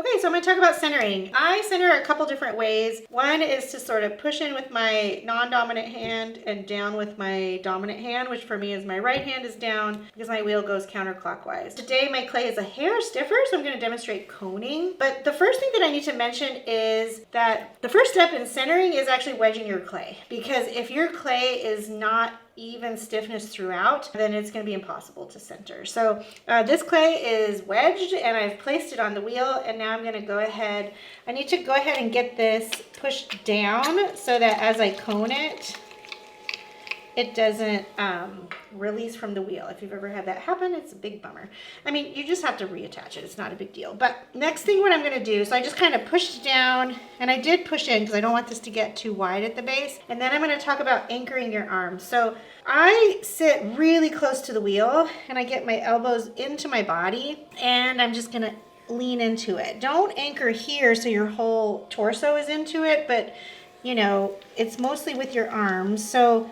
Okay, so I'm going to talk about centering. I center a couple different ways. One is to sort of push in with my non-dominant hand and down with my dominant hand, which for me is my right hand is down because my wheel goes counterclockwise. Today my clay is a hair stiffer, so I'm going to demonstrate coning. But the first thing that I need to mention is that the first step in centering is actually wedging your clay, because if your clay is not even stiffness throughout, then it's going to be impossible to center. So this clay is wedged and I've placed it on the wheel, and now I'm going to go ahead, I need to go ahead and get this pushed down so that as I cone it, it doesn't release from the wheel. If you've ever had that happen, it's a big bummer. I mean, you just have to reattach it. It's not a big deal. But next thing what I'm going to do, so I just kind of pushed down, and I did push in because I don't want this to get too wide at the base. And then I'm going to talk about anchoring your arms. So I sit really close to the wheel, and I get my elbows into my body, and I'm just going to lean into it. Don't anchor here so your whole torso is into it, but you know, it's mostly with your arms. So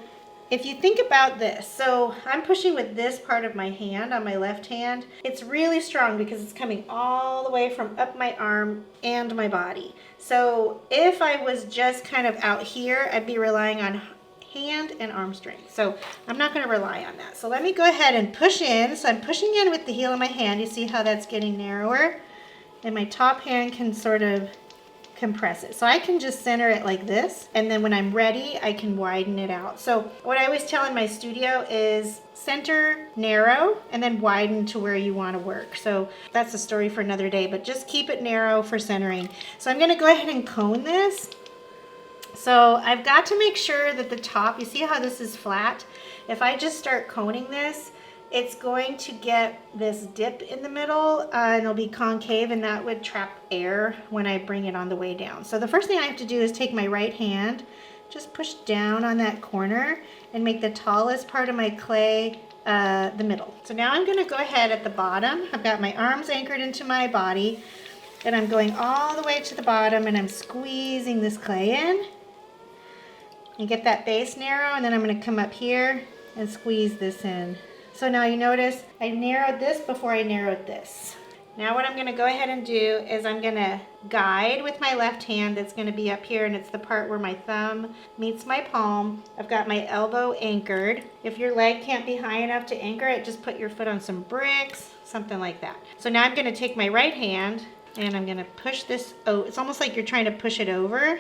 if you think about this, so I'm pushing with this part of my hand on my left hand. It's really strong because it's coming all the way from up my arm and my body. So if I was just kind of out here, I'd be relying on hand and arm strength. So I'm not going to rely on that. So let me go ahead and push in. So I'm pushing in with the heel of my hand. You see how that's getting narrower? And my top hand can sort of compress it. So I can just center it like this, and then when I'm ready, I can widen it out. So what I always tell in my studio is center, narrow, and then widen to where you want to work. So that's a story for another day, but just keep it narrow for centering. So I'm going to go ahead and cone this. So I've got to make sure that the top, you see how this is flat? If I just start coning this, it's going to get this dip in the middle and it'll be concave, and that would trap air when I bring it on the way down. So the first thing I have to do is take my right hand, just push down on that corner and make the tallest part of my clay the middle. So now I'm going to go ahead at the bottom. I've got my arms anchored into my body, and I'm going all the way to the bottom, and I'm squeezing this clay in and get that base narrow, and then I'm going to come up here and squeeze this in. So now you notice I narrowed this before I narrowed this. Now what I'm going to go ahead and do is I'm going to guide with my left hand. That's going to be up here, and it's the part where my thumb meets my palm. I've got my elbow anchored. If your leg can't be high enough to anchor it, just put your foot on some bricks, something like that. So now I'm going to take my right hand and I'm going to push this. Oh, it's almost like you're trying to push it over.